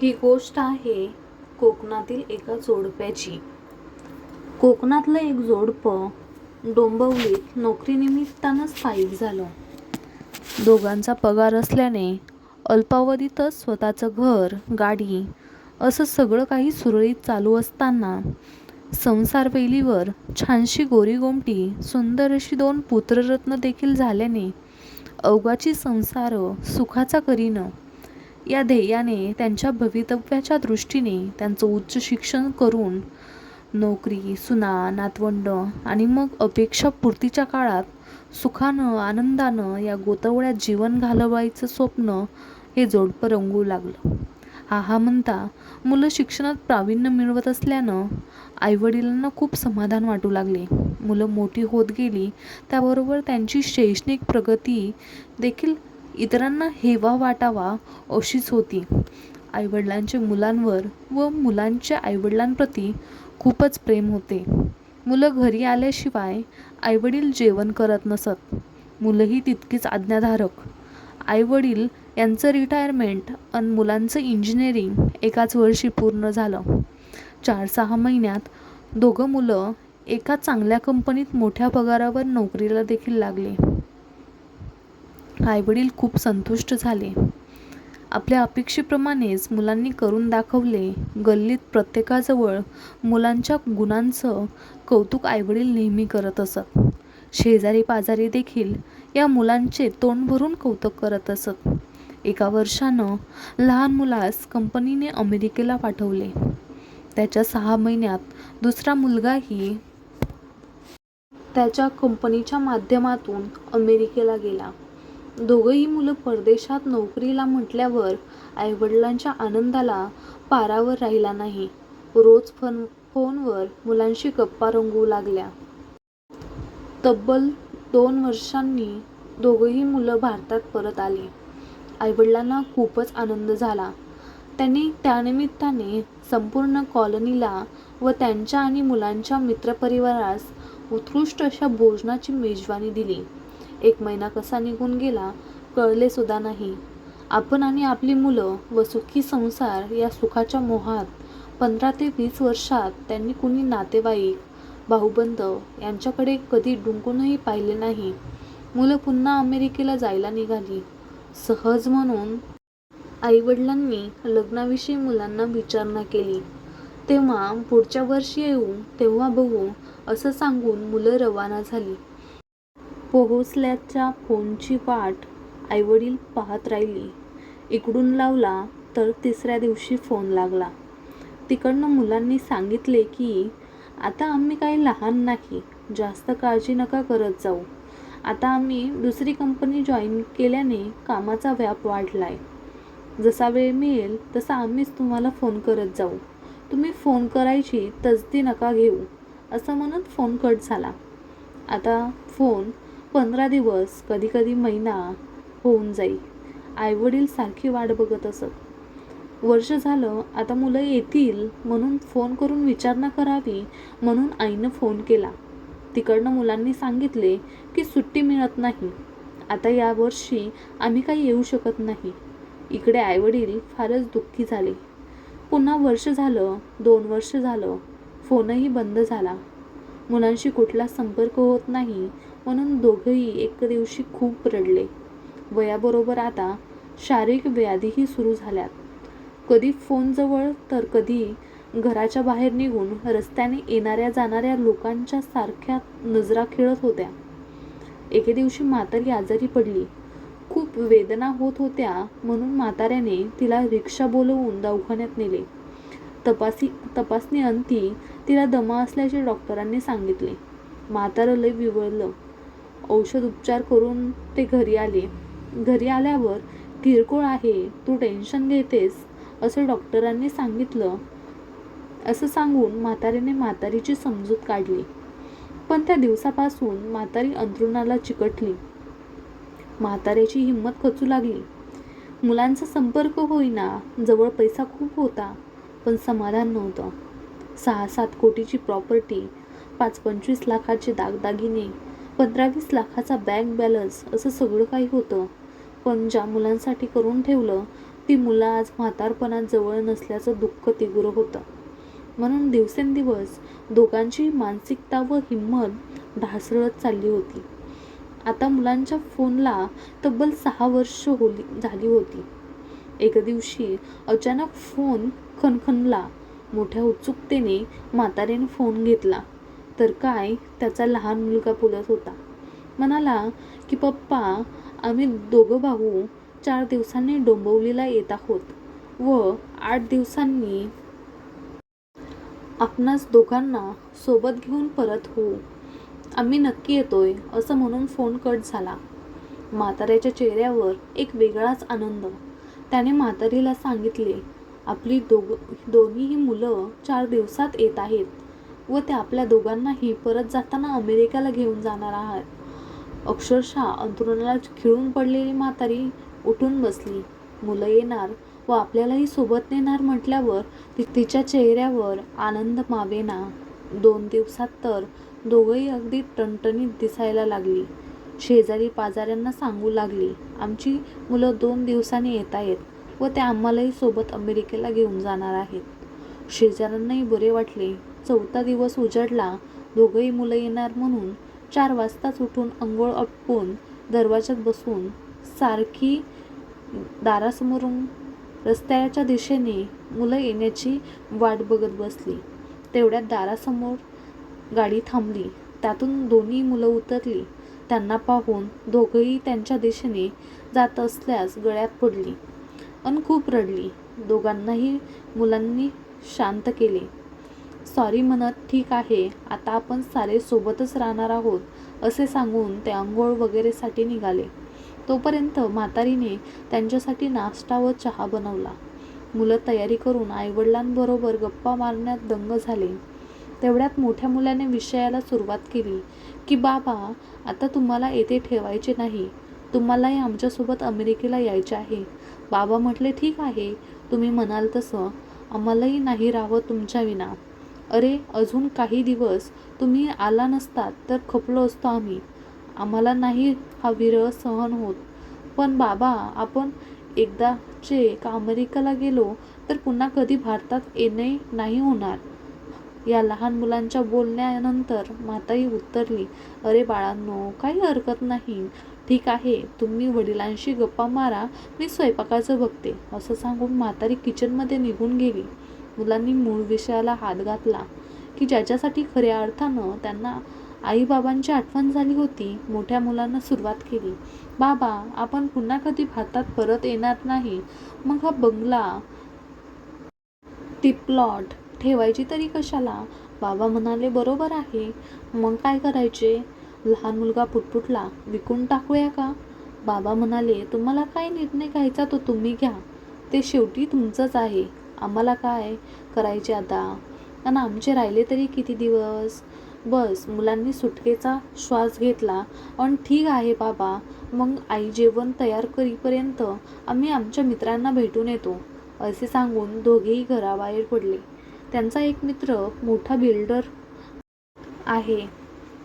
ही गोष्ट आहे कोकणातील एका जोडप्याची. कोकणातलं एक जोडपं डोंबिवलीत नोकरीनिमित्तानं स्थायिक झालं. दोघांचा पगार असल्याने अल्पावधीतच स्वतःचं घर, गाडी असं सगळं काही सुरळीत चालू असताना संसारवेलीवर छानशी गोरीगोमटी सुंदर अशी 2 पुत्ररत्न देखील झाल्याने अवघाची संसार सुखाचा करीन या ध्येयाने त्यांच्या भवितव्याच्या दृष्टीने त्यांचं उच्च शिक्षण करून नोकरी, सुना, नातवंड आणि मग अपेक्षापूर्तीच्या काळात सुखानं आनंदानं या गोतावळ्यात जीवन घालवायचं स्वप्न हे जोडपं रंगू लागलं. हा म्हणता मुलं शिक्षणात प्रावीण्य मिळवत असल्यानं आईवडिलांना खूप समाधान वाटू लागले. मुलं मोठी होत गेली त्याबरोबर त्यांची शैक्षणिक प्रगती देखील इतरांना हेवा वाटावा अशीच होती. आईवडिलांचे मुलांवर व मुलांचे आईवडिलांप्रती खूपच प्रेम होते. मुलं घरी आल्याशिवाय आईवडील जेवण करत नसत. मुलंही तितकीच आज्ञाधारक. आईवडील यांचं रिटायरमेंट आणि मुलांचं इंजिनिअरिंग एकाच वर्षी पूर्ण झालं. 4-6 महिन्यात दोघं मुलं एका चांगल्या कंपनीत मोठ्या पगारावर नोकरीला देखील लागले. आईवडील खूप संतुष्ट झाले. आपल्या अपेक्षेप्रमाणेच मुलांनी करून दाखवले. गल्लीत प्रत्येकाजवळ मुलांच्या गुणांचं कौतुक आईवडील नेहमी करत असत. शेजारी पाजारी देखील या मुलांचे तोंड भरून कौतुक करत असत. एका वर्षानं लहान मुलास कंपनीने अमेरिकेला पाठवले. त्याच्या 6 महिन्यात दुसरा मुलगाही त्याच्या कंपनीच्या माध्यमातून अमेरिकेला गेला. दोघंही मुलं परदेशात नोकरीला म्हटल्यावर आईवडिलांच्या आनंदाला पारावर राहिला नाही. रोज फोनवर मुलांशी गप्पा रंगू लागल्या. तब्बल 2 वर्षांनी दोघंही मुलं भारतात परत आली. आईवडिलांना खूपच आनंद झाला. त्यांनी त्यानिमित्ताने संपूर्ण कॉलनीला व त्यांच्या आणि मुलांच्या मित्रपरिवारास उत्कृष्ट अशा भोजनाची मेजवानी दिली. 1 महिना कसा निघून गेला कळले सुद्धा नाही. आपण आणि आपली मुलं व सुखी संसार या सुखाच्या मोहात 15 ते 20 वर्षात त्यांनी कुणी नातेवाईक, भाऊबंद यांच्याकडे कधी डुंकूनही पाहिले नाही. मुलं पुन्हा अमेरिकेला जायला निघाली. सहज म्हणून आईवडिलांनी लग्नाविषयी मुलांना विचारणा केली. तेव्हा पुढच्या वर्षी येऊ तेव्हा बघू असं सांगून मुलं रवाना झाली. पोहोचल्याच्या फोनची वाट आईवडील पाहत राहिली. इकडून लावला तर 3ऱ्या दिवशी फोन लागला. तिकडनं मुलांनी सांगितले की आता आम्ही काही लहान नाही, जास्त काळजी नका करत जाऊ. आता आम्ही दुसरी कंपनी जॉईन केल्याने कामाचा व्याप वाढलाय. जसा वेळ मिळेल तसा आम्हीच तुम्हाला फोन करत जाऊ. तुम्ही फोन करायची तसदी नका घेऊ असं म्हणत फोन कट झाला. आता फोन 15 दिवस कधी महिना होऊन जाई. आईवडील सारखी वाट बघत असत. वर्ष झालं. आता मुलं येतील म्हणून फोन करून विचारणा करावी म्हणून आईनं फोन केला. तिकडनं मुलांनी सांगितले की सुट्टी मिळत नाही. आता या वर्षी आम्ही काही येऊ शकत नाही. इकडे आईवडील फारच दुःखी झाले. पुन्हा वर्ष झालं, 2 वर्ष झालं. फोनही बंद झाला. मुलांशी कुठला संपर्क होत नाही म्हणून दोघंही एक दिवशी खूप रडले. वयाबरोबर आता शारीरिक व्याधीही सुरू झाल्यात. कधी फोन जवळ तर कधी घराच्या बाहेर निघून रस्त्याने येणाऱ्या जाणाऱ्या लोकांच्या सारख्या नजरा खेळत होत्या. एके दिवशी म्हातारी आजारी पडली. खूप वेदना होत होत्या म्हणून म्हाताऱ्याने तिला रिक्षा बोलवून दवाखान्यात नेले. तपासणी अंती तिला दमा असल्याचे डॉक्टरांनी सांगितले. म्हातारं लय विवळलं. औषध उपचार करून ते घरी आले. घरी आल्यावर किरकोळ आहे, तू टेन्शन घेतेस असं डॉक्टरांनी सांगितलं. असं सांगून म्हातारीने म्हातारीची समजूत काढली. पण त्या दिवसापासून म्हातारी अंथरुणाला चिकटली. म्हाताऱ्याची हिंमत खचू लागली. मुलांचा संपर्क होईना. जवळ पैसा खूप होता पण समाधान नव्हतं. 6-7 कोटीची प्रॉपर्टी, 5-25 लाखाचे दागदागिने, 15-20 लाखाचा बँक बॅलन्स असं सगळं काही होतं. पण ज्या मुलांसाठी करून ठेवलं ती मुलं आज म्हातारपणात जवळ नसल्याचं दुःख तीव्र होतं. म्हणून दिवसेंदिवस दोघांची मानसिकता व हिंमत ढासळत चालली होती. आता मुलांच्या फोनला तब्बल 6 वर्ष झाली होती. एके दिवशी अचानक फोन खणखणला. मोठ्या उत्सुकतेने म्हातारीने फोन घेतला. तर काय, त्याचा लहान मुलगा बोलत होता. म्हणाला की पप्पा, आम्ही दोघं भाऊ 4 दिवसांनी डोंबिवलीला येत आहोत व 8 दिवसांनी आपणास दोघांना सोबत घेऊन परत होऊ. आम्ही नक्की येतोय, असं म्हणून फोन कट झाला. म्हाताऱ्याच्या चेहऱ्यावर एक वेगळाच आनंद. त्याने म्हातारीला सांगितले, आपली दोन्हीही मुलं 4 दिवसात येत आहेत व ते आपल्या दोघांनाही परत जाताना अमेरिकेला घेऊन जाणार आहात. अक्षरशः अंथरुणाला खिळून पडलेली म्हातारी उठून बसली. मुलं येणार व आपल्यालाही सोबत नेणार म्हटल्यावर तिच्या चेहऱ्यावर आनंद मावेना. 2 दिवसात तर दोघंही अगदी टणटणीत दिसायला लागली. शेजारी पाजाऱ्यांना सांगू लागली, आमची मुलं 2 दिवसांनी येत आहेत व ते आम्हालाही सोबत अमेरिकेला घेऊन जाणार आहेत. शेजाऱ्यांनाही बरे वाटले. 4था दिवस उजाडला. दोघंही मुलं येणार म्हणून 4 वाजताच उठून अंघोळ आटपून दरवाजात बसून सारखी दारासमोरून रस्त्याच्या दिशेने मुलं येण्याची वाट बघत बसली. तेवढ्यात दारासमोर गाडी थांबली. त्यातून दोन्ही मुलं उतरली. त्यांना पाहून दोघंही त्यांच्या दिशेने जात असल्यास गळ्यात पडली अन खूप रडली. दोघांनाही मुलांनी शांत केले. सॉरी म्हणत, ठीक आहे, आता आपण सारे सोबतच राहणार आहोत, असे सांगून ते अंघोळ वगैरेसाठी निघाले. तोपर्यंत म्हातारीने त्यांच्यासाठी नाश्ता व चहा बनवला. मुलं तयारी करून आईवडिलांबरोबर गप्पा मारण्यात दंग झाले. तेवढ्यात मोठ्या मुलाने विषयाला सुरुवात केली की बाबा, आता तुम्हाला येथे ठेवायचे नाही, तुम्हालाही आमच्यासोबत अमेरिकेला यायचे आहे. बाबा म्हटले, ठीक आहे, तुम्ही म्हणाल तसं, आम्हालाही नाही राहावं तुमच्याविना. अरे, अजून काही दिवस तुम्ही आला नसतात तर खपलो असतो आम्ही. आम्हाला नाही हा विरह सहन होत. पण बाबा, आपण एकदाचे का अमेरिकेला गेलो तर पुन्हा कधी भारतात येणे नाही होणार. या लहान मुलांच्या बोलण्यानंतर माताही उत्तरली, अरे बाळांनो, काही हरकत नाही, ठीक आहे, तुम्ही वडिलांशी गप्पा मारा, मी स्वयंपाकाचं बघते, असं सांगून म्हातारी किचनमध्ये निघून गेली. मुलांनी मूळ विषयाला हात घातला की ज्याच्यासाठी खऱ्या अर्थानं त्यांना आईबाबांची आठवण झाली होती. मोठ्या मुलांना सुरुवात केली, बाबा, आपण पुन्हा कधी भारतात परत येणार नाही, मग हा बंगला, ती प्लॉट ठेवायची तरी कशाला? बाबा म्हणाले, बरोबर आहे, मग काय करायचे? लहान मुलगा पुटपुटला, विकून टाकूया का? बाबा म्हणाले, तुम्हाला काय निर्णय घ्यायचा तो तुम्ही घ्या, ते शेवटी तुमचंच आहे. आम्हाला काय करायचे आता? आणि आमचे राहिले तरी किती दिवस? बस. मुलांनी सुटकेचा श्वास घेतला आणि ठीक आहे बाबा, मग आई जेवण तयार करीपर्यंत आम्ही आमच्या मित्रांना भेटून येतो, असे सांगून दोघेही घराबाहेर पडले. त्यांचा एक मित्र मोठा बिल्डर आहे.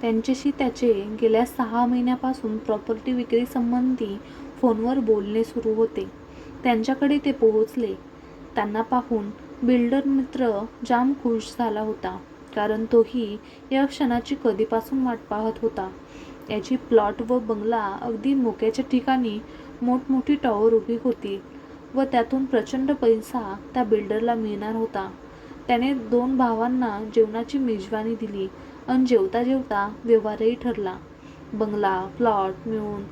त्यांच्याशी त्याचे गेल्या 6 महिन्यापासून प्रॉपर्टी विक्रीसंबंधी फोनवर बोलणे सुरू होते. त्यांच्याकडे ते पोहोचले. त्यांना पाहून बिल्डर मित्र जाम खुश झाला होता, कारण तोही या क्षणाची कधीपासून वाट पाहत होता. याची प्लॉट व बंगला अगदी मोक्याच्या ठिकाणी मोठमोठी टॉवर उभी होती व त्यातून प्रचंड पैसा त्या बिल्डरला मिळणार होता. त्याने 2 भावांना जेवणाची मेजवानी दिली आणि जेवता जेवता व्यवहारही ठरला. बंगला, प्लॉट मिळून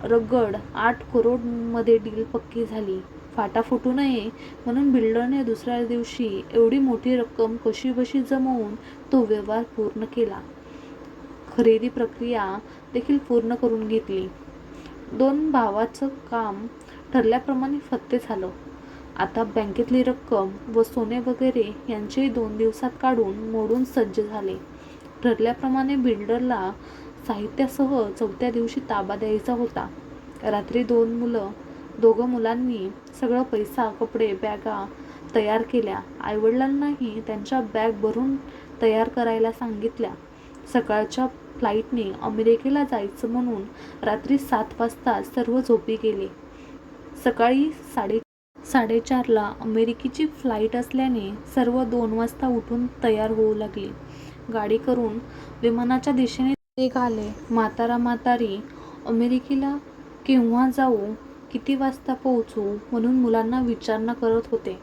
रगड 8 करोडमध्ये डील पक्की झाली. फाटा फुटू नये म्हणून बिल्डरने दुसऱ्या दिवशी एवढी मोठी रक्कम कशीबशी जमवून तो व्यवहार पूर्ण केला. खरेदी प्रक्रिया देखील पूर्ण करून घेतली. 2 भावाचं काम ठरल्याप्रमाणे फत्ते झालं. आता बँकेतली रक्कम व सोने वगैरे यांचेही 2 दिवसात काढून मोडून सज्ज झाले. ठरल्याप्रमाणे बिल्डरला साहित्यासह 4थ्या दिवशी ताबा द्यायचा होता. रात्री दोघं मुलांनी सगळं पैसा, कपडे, बॅगा तयार केल्या. आईवडिलांनाही त्यांच्या बॅग भरून तयार करायला सांगितल्या. सकाळच्या फ्लाईटने अमेरिकेला जायचं म्हणून रात्री 7 वाजता सर्व झोपी गेले. सकाळी 4:30ला अमेरिकेची फ्लाईट असल्याने सर्व 2 वाजता उठून तयार होऊ लागले. गाडी करून विमानाच्या दिशेने निघाले. म्हातारा-म्हातारी अमेरिकेला केव्हा जाऊ, किती वाजता पोहोचू म्हणून मुलांना विचारणा करत होते.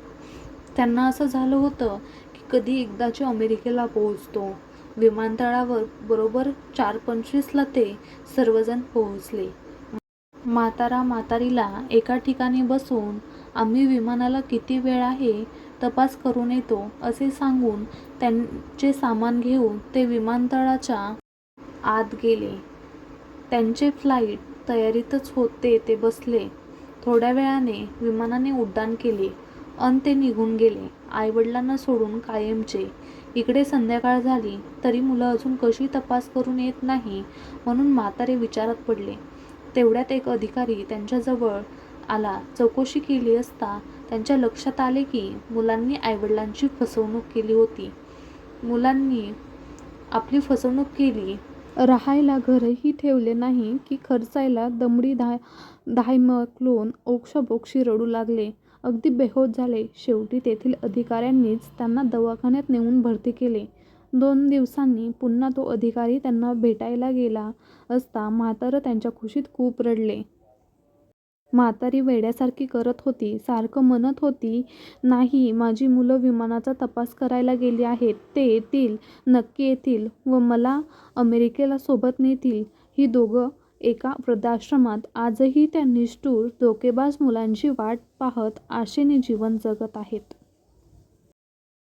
त्यांना असं झालं होतं की कधी एकदाची अमेरिकेला पोहोचतो. विमानतळावर बरोबर 4:25ला ते सर्वजण पोहोचले. म्हातारा-म्हातारीला एका ठिकाणी बसवून आम्ही विमानाला किती वेळ आहे तपास करून येतो असे सांगून त्यांचे सामान घेऊन ते विमानतळाच्या आत गेले. त्यांचे फ्लाईट तयारीतच होते ते बसले. थोड्या वेळाने विमानाने उड्डाण केले अन ते निघून गेले, आईवडिलांना सोडून कायमचे. इकडे संध्याकाळ झाली तरी मुलं अजून कशी तपास करून येत नाही म्हणून म्हातारे विचारात पडले. तेवढ्यात एक अधिकारी त्यांच्याजवळ आला. चौकशी केली असता त्यांच्या लक्षात आले की मुलांनी आईवडिलांची फसवणूक केली होती. मुलांनी आपली फसवणूक केली. राहायला घरही ठेवले नाही की खर्चायला दमडी धायमकलून ओक्साबोक्शी रडू लागले. अगदी बेहोश झाले. शेवटी तेथील अधिकाऱ्यांनीच त्यांना दवाखान्यात नेऊन भरती केले. 2 दिवसांनी पुन्हा तो अधिकारी त्यांना भेटायला गेला असता म्हातारं त्यांच्या खुशीत खूप रडले. म्हातारी वेड्यासारखी करत होती. सारखं म्हणत होती, नाही, माझी मुलं विमानाचा तपास करायला गेली आहेत. ते येतील, नक्की येतील व मला अमेरिकेला सोबत नेतील. ही दोघं एका वृद्धाश्रमात आजही त्या निष्ठुर, धोकेबाज मुलांची वाट पाहत आशेने जीवन जगत आहेत.